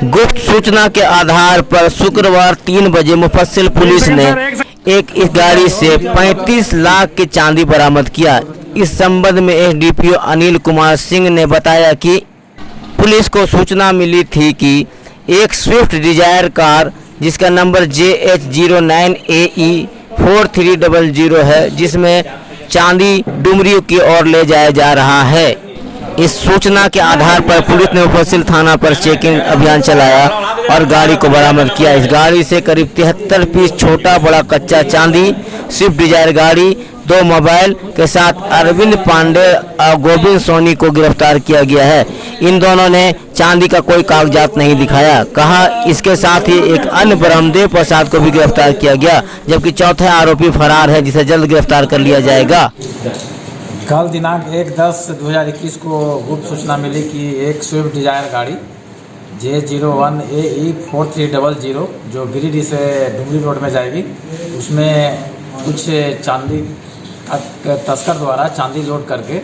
गुप्त सूचना के आधार पर शुक्रवार 3 बजे मुफस्सिल पुलिस ने एक इस गाड़ी से 35 लाख के चांदी बरामद किया। इस संबंध में एसडीपीओ अनिल कुमार सिंह ने बताया कि पुलिस को सूचना मिली थी कि एक स्विफ्ट डिजायर कार जिसका नंबर JH09AE 4300 है, जिसमें चांदी डुमरियों की ओर ले जाया जा रहा है। इस सूचना के आधार पर पुलिस ने मुफस्सिल थाना पर चेकिंग अभियान चलाया और गाड़ी को बरामद किया। इस गाड़ी से करीब 73 पीस छोटा बड़ा कच्चा चांदी, स्विफ्ट डिजायर गाड़ी, 2 मोबाइल के साथ अरविंद पांडे और गोविंद सोनी को गिरफ्तार किया गया है। इन दोनों ने चांदी का कोई कागजात नहीं दिखाया। कहा इसके साथ ही एक अन्य ब्रह्मदेव प्रसाद को भी गिरफ्तार किया गया, जबकि चौथे आरोपी फरार है, जिसे जल्द गिरफ्तार कर लिया जाएगा। कल दिनांक 1/10/2021 को गुप्त सूचना मिली कि एक स्विफ्ट डिजायर गाड़ी J01AE 4300 जो गिरिडीह से डुमरी रोड में जाएगी, उसमें कुछ चांदी तस्कर द्वारा चांदी लोड करके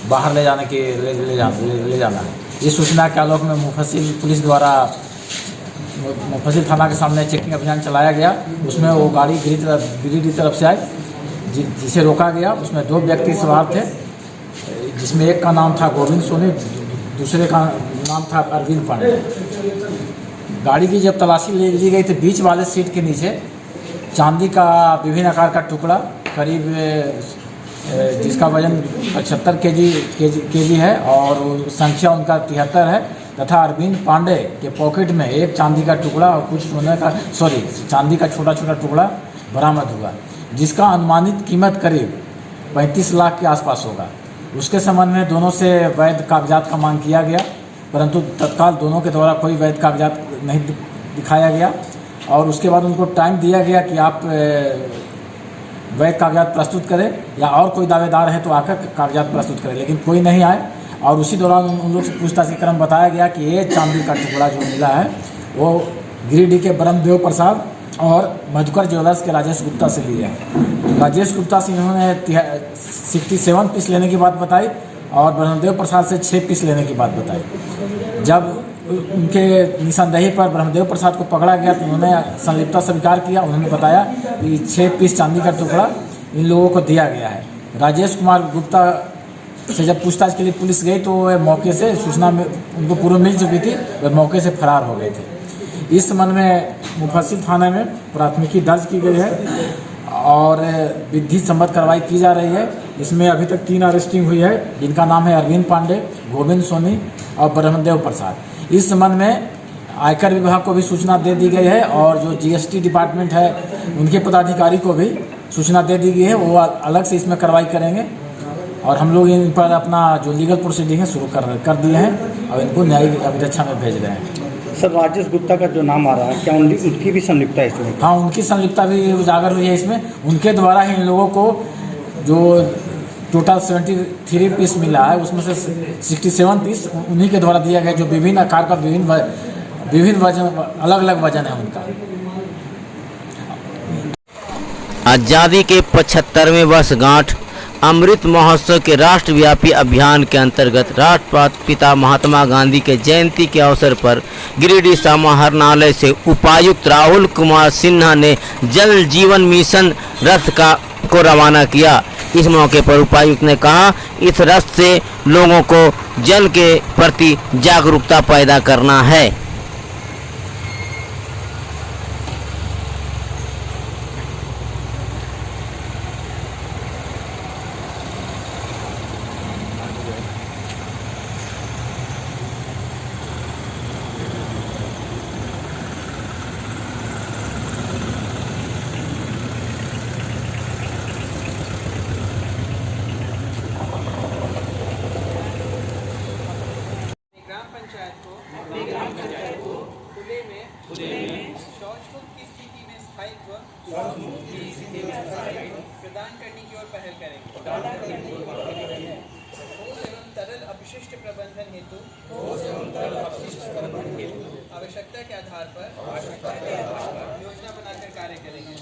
बाहर ले जाना है। इस सूचना के आलोक में मुफस्सिल पुलिस द्वारा मुफस्सिल थाना के सामने चेकिंग अभियान चलाया गया। उसमें वो गाड़ी गिरिडीह तरफ से आई, जिसे रोका गया। उसमें 2 व्यक्ति सवार थे, जिसमें एक का नाम था गोविंद सोनी, दूसरे का नाम था अरविंद पांडे। गाड़ी की जब तलाशी ली गई तो बीच वाले सीट के नीचे चांदी का विभिन्न आकार का टुकड़ा करीब जिसका वजन 75 केजी है और संख्या उनका 73 है, तथा अरविंद पांडे के पॉकेट में एक चांदी का टुकड़ा और कुछ चांदी का छोटा छोटा टुकड़ा बरामद हुआ, जिसका अनुमानित कीमत करीब 35 लाख के आसपास होगा। उसके संबंध में दोनों से वैध कागजात का मांग किया गया, परंतु तत्काल दोनों के द्वारा कोई वैध कागजात नहीं दिखाया गया और उसके बाद उनको टाइम दिया गया कि आप वैध कागजात प्रस्तुत करें या और कोई दावेदार है तो आकर कागजात प्रस्तुत करें, लेकिन कोई नहीं आए। और उसी दौरान उन लोग से पूछताछ के क्रम बताया गया कि ये चांदी का टुकड़ा जो मिला है वो गिरिडीह के ब्रह्मदेव प्रसाद और मधुकर ज्वेलर्स के राजेश गुप्ता से लिए हैं। राजेश गुप्ता से इन्होंने 67 पीस लेने की बात बताई और ब्रह्मदेव प्रसाद से 6 पीस लेने की बात बताई। जब उनके निशानदेही पर ब्रह्मदेव प्रसाद को पकड़ा गया तो उन्होंने संलिप्तता स्वीकार किया। उन्होंने बताया कि 6 पीस चांदी का टुकड़ा इन लोगों को दिया गया है। राजेश कुमार गुप्ता से जब पूछताछ के लिए पुलिस गई तो वह मौके से सूचना में उनको पूर्व मिल चुकी थी, वह मौके से फरार हो गए थे। इस संबंध में मुफस्सिल थाने में प्राथमिकी दर्ज की गई है और विधि सम्मत कार्रवाई की जा रही है। इसमें अभी तक 3 अरेस्टिंग हुई है, जिनका नाम है अरविंद पांडे, गोविंद सोनी और ब्रह्मदेव प्रसाद। इस संबंध में आयकर विभाग को भी सूचना दे दी गई है और जो जीएसटी डिपार्टमेंट है उनके पदाधिकारी को भी सूचना दे दी गई है, वो अलग से इसमें कार्रवाई करेंगे और हम लोग इन पर अपना जो लीगल प्रोसीडिंग है शुरू कर दिए हैं और इनको न्यायिक अभिरक्षा में भेज रहे हैं। सर, राजेश गुप्ता का जो नाम आ रहा है, क्या उनकी भी संलिप्तता है इसमें? हाँ, उनकी संलिप्तता भी उजागर हुई है इसमें। उनके द्वारा ही इन लोगों को जो टोटल 73 पीस मिला है उसमें से 67 पीस उन्हीं के द्वारा दिया गया, जो विभिन्न आकार का विभिन्न वजन, अलग अलग वजन है उनका। आज़ादी के 75वें वर्षगांठ अमृत महोत्सव के राष्ट्रव्यापी अभियान के अंतर्गत राष्ट्रपिता महात्मा गांधी के जयंती के अवसर पर गिरिडीह समाहरणालय से उपायुक्त राहुल कुमार सिन्हा ने जल जीवन मिशन रथ को रवाना किया। इस मौके पर उपायुक्त ने कहा, इस रथ से लोगों को जल के प्रति जागरूकता पैदा करना है। ग्राम पंचायत को खुले में शौच मुक्त की स्थिति में स्थायित्व प्रदान करने की ओर पहल करेंगे। ठोस एवं तरल अपशिष्ट प्रबंधन हेतु आवश्यकता के आधार पर योजना बनाकर कार्य करेंगे।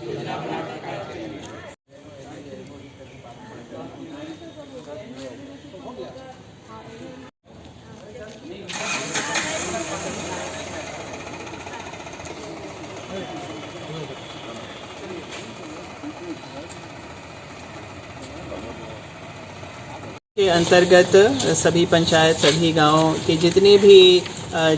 के अंतर्गत सभी पंचायत, सभी गांव के जितने भी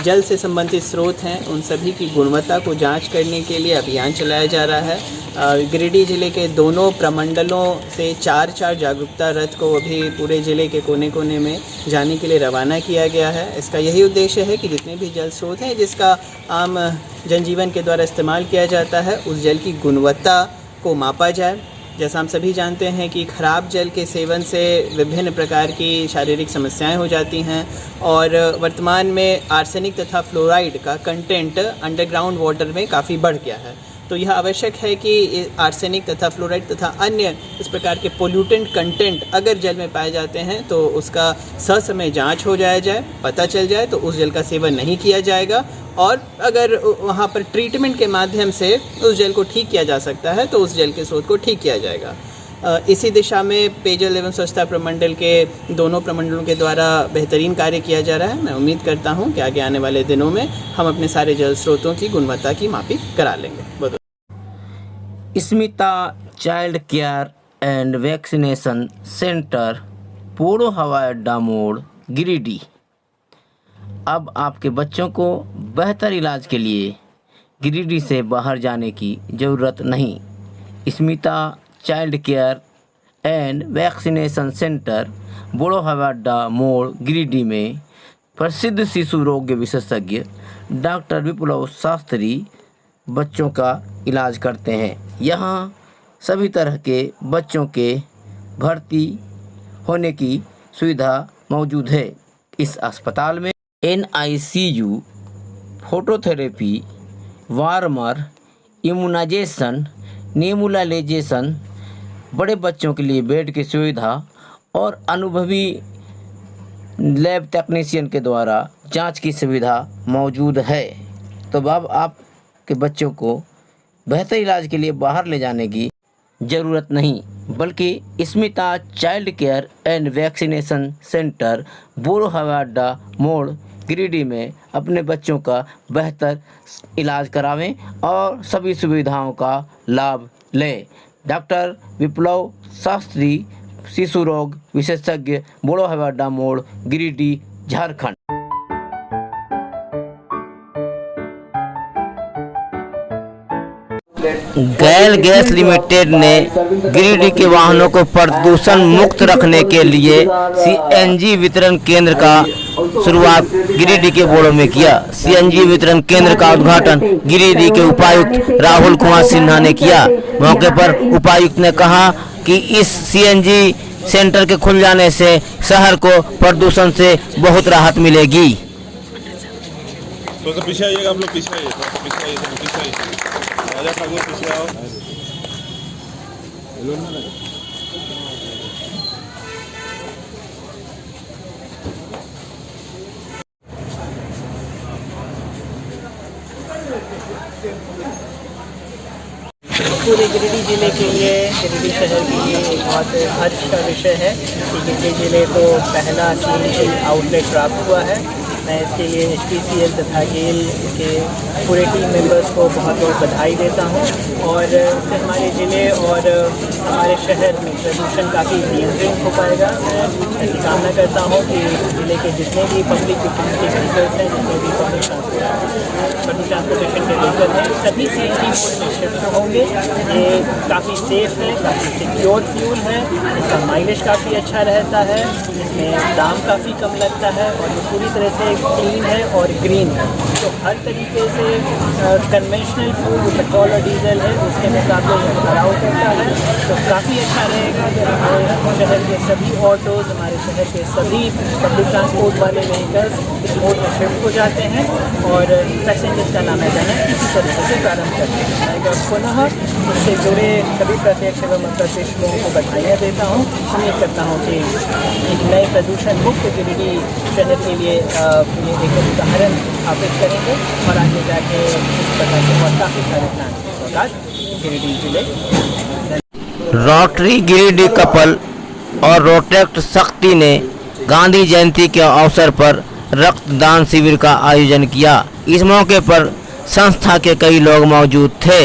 जल से संबंधित स्रोत हैं उन सभी की गुणवत्ता को जांच करने के लिए अभियान चलाया जा रहा है। गिरिडीह जिले के दोनों प्रमंडलों से 4 जागरूकता रथ को अभी पूरे ज़िले के कोने कोने में जाने के लिए रवाना किया गया है। इसका यही उद्देश्य है कि जितने भी जल स्रोत हैं जिसका आम जनजीवन के द्वारा इस्तेमाल किया जाता है उस जल की गुणवत्ता को मापा जाए। जैसा हम सभी जानते हैं कि खराब जल के सेवन से विभिन्न प्रकार की शारीरिक समस्याएं हो जाती हैं और वर्तमान में आर्सेनिक तथा फ्लोराइड का कंटेंट अंडरग्राउंड वाटर में काफ़ी बढ़ गया है। तो यह आवश्यक है कि आर्सेनिक तथा फ्लोराइड तथा अन्य इस प्रकार के पोल्यूटेंट कंटेंट अगर जल में पाए जाते हैं तो उसका ससमय जांच हो जाए, पता चल जाए तो उस जल का सेवन नहीं किया जाएगा और अगर वहाँ पर ट्रीटमेंट के माध्यम से उस जल को ठीक किया जा सकता है तो उस जल के स्रोत को ठीक किया जाएगा। इसी दिशा में पेयजल एवं स्वच्छता प्रमंडल के दोनों प्रमंडलों के द्वारा बेहतरीन कार्य किया जा रहा है। मैं उम्मीद करता हूँ कि आगे आने वाले दिनों में हम अपने सारे जल स्रोतों की गुणवत्ता की मापी करा लेंगे। Smita child care and vaccination centre, Podo हवाई अड्डा मोड़, गिरिडीह। अब आपके बच्चों को बेहतर इलाज के लिए गिरिडीह से बाहर जाने की ज़रूरत नहीं। Smita child care and vaccination centre, Podo हवाई अड्डा मोड़, गिरिडीह में प्रसिद्ध शिशु रोग विशेषज्ञ डॉक्टर विप्लव शास्त्री बच्चों का इलाज करते हैं। यहाँ सभी तरह के बच्चों के भर्ती होने की सुविधा मौजूद है। इस अस्पताल में NICU, phototherapy, warmer, immunisation, nebulisation, बड़े बच्चों के लिए बेड की सुविधा और अनुभवी लैब टेक्नीशियन के द्वारा जांच की सुविधा मौजूद है। तो अब आपके बच्चों को बेहतर इलाज के लिए बाहर ले जाने की ज़रूरत नहीं, बल्कि Smita child care and vaccination centre, Podo हवाई अड्डा मोड़, गिरिडीह में अपने बच्चों का बेहतर इलाज करावें और सभी सुविधाओं का लाभ लें। डॉक्टर विप्लव शास्त्री, शिशु रोग विशेषज्ञ, पोड़ो हवाई अड्डा मोड़, गिरिडीह, झारखंड। गैल गैस लिमिटेड ने गिरिडीह के वाहनों को प्रदूषण मुक्त रखने के लिए CNG वितरण केंद्र का शुरुआत गिरिडीह के बोड़ो में किया। CNG वितरण केंद्र का उद्घाटन गिरिडीह के उपायुक्त राहुल कुमार सिन्हा ने किया। मौके पर उपायुक्त ने कहा कि इस CNG सेंटर के खुल जाने से शहर को प्रदूषण से बहुत राहत मिलेगी। तो पीछे आइएगा, आप लोग पीछे आइए, पीछे आइए, राजा ठाकुर पीछे आओ। पूरे गिरिडीह जिले के लिए, गिरिडीह शहर के लिए एक बहुत अच्छा विषय है कि गिरिडीह जिले को पहला CNG आउटलेट प्राप्त हुआ है। मैं इसके लिए HPCL तथा गेल के पूरे टीम मेंबर्स को बहुत बहुत बधाई देता हूं और इससे हमारे ज़िले और हमारे शहर में प्रदूषण काफ़ी नियंत्रित हो पाएगा। मैं ऐसी कामना करता हूं कि ज़िले के जितने भी पब्लिक यूटिलिटी व्हीकल्स हैं, जितने भी पब्लिक ट्रांसपोर्टेशन के व्हीकल हैं, सभी CNG मोड में शिफ्ट होंगे। ये काफ़ी सेफ़ है, काफ़ी सिक्योर फ्यूल है, इसका माइलेज काफ़ी अच्छा रहता है, इसमें दाम काफ़ी कम लगता है और ये पूरी तरह से क्लीन है और ग्रीन है। तो हर तरीके से कन्वेंशनल फ्यूल जो पेट्रोल और डीजल है उसके मुकाबले ये भराव करता है। तो काफ़ी अच्छा रहेगा कि हमारे शहर के सभी ऑटोज़, हमारे शहर के सभी पब्लिक ट्रांसपोर्ट वाले व्हीकल्स इस मोड में शिफ्ट हो जाते हैं और पैसेंजर्स का लाना जाना इसी तरीके से प्रारंभ करते हैं। मैं पुनः इससे जुड़े सभी प्रत्यक्ष एवं अप्रत्यक्ष लोगों को बधाइयाँ देता हूँ। उम्मीद करता हूँ कि एक नए प्रदूषण मुक्त गिरिडीह शहर के लिए ये एक उदाहरण स्थापित करेंगे और आगे जाके इस प्रकार के और काफ़ी सारे प्लान सरकार गिरिडीह जिले। रोटरी गिरिडीह कपल और रोटेक्ट शक्ति ने गांधी जयंती के अवसर पर रक्तदान शिविर का आयोजन किया। इस मौके पर संस्था के कई लोग मौजूद थे।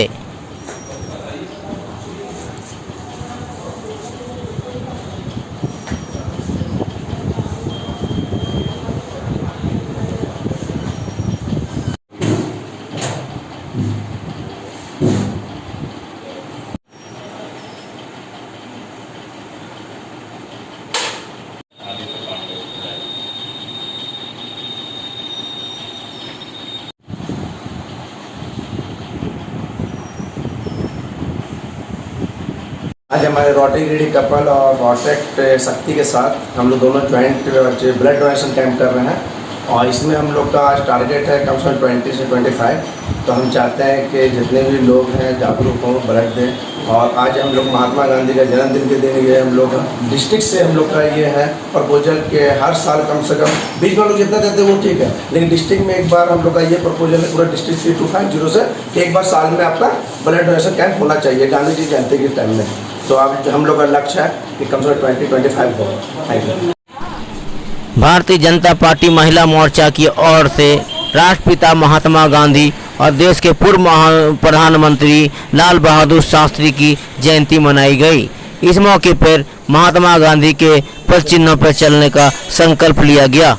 आज हमारे रोटरी गिरिडीह कपल और रोटेक्ट शक्ति के साथ हम लोग दोनों ज्वाइंट ब्लड डोनेशन कैंप कर रहे हैं और इसमें हम लोग का आज टारगेट है कम से कम 20 से 25। तो हम चाहते हैं कि जितने भी लोग हैं जागरूक हों, ब्लड दें। और आज हम लोग महात्मा गांधी का जन्मदिन के दिन ये हम लोग डिस्ट्रिक्ट से हम लोग का ये है प्रपोजल के हर साल कम से कम बीच में लोग जितना देते हैं वो ठीक है, लेकिन डिस्ट्रिक्ट में एक बार हम लोग का ये प्रपोजल है पूरा डिस्ट्रिक्ट 3250 से कि एक बार साल में आपका ब्लड डोनेशन कैंप होना चाहिए गांधी जी जयंती के टाइम में। तो अब हम लोग का लक्ष्य है कि कम से कम 20-25 हो। Thank you. Bharatiya Janata party महिला मोर्चा की ओर से राष्ट्रपिता महात्मा गांधी और देश के पूर्व प्रधानमंत्री लाल बहादुर शास्त्री की जयंती मनाई गई। इस मौके पर महात्मा गांधी के पद चिन्हों पर चलने का संकल्प लिया गया।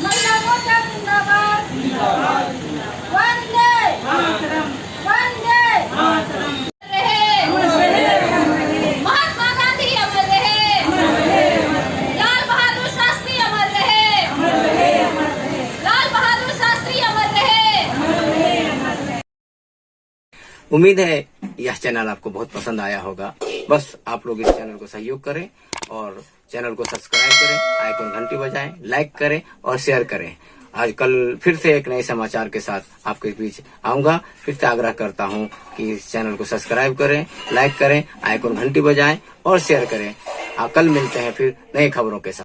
महिला मोर्चा जिंदाबाद जिंदाबाद वंदे मातरम वंदे मातरम महात्मा गांधी अमर रहे लाल बहादुर शास्त्री अमर रहे लाल बहादुर शास्त्री अमर रहे। उम्मीद है यह चैनल आपको बहुत पसंद आया होगा। बस आप लोग इस चैनल को सहयोग करें और चैनल को सब्सक्राइब करें, आइकन घंटी बजाएं, लाइक करें और शेयर करें। आज कल फिर से एक नए समाचार के साथ आपके बीच आऊंगा। फिर से आग्रह करता हूं कि इस चैनल को सब्सक्राइब करें, लाइक करें, आइकन घंटी बजाएं और शेयर करें। कल मिलते हैं फिर नई खबरों के साथ।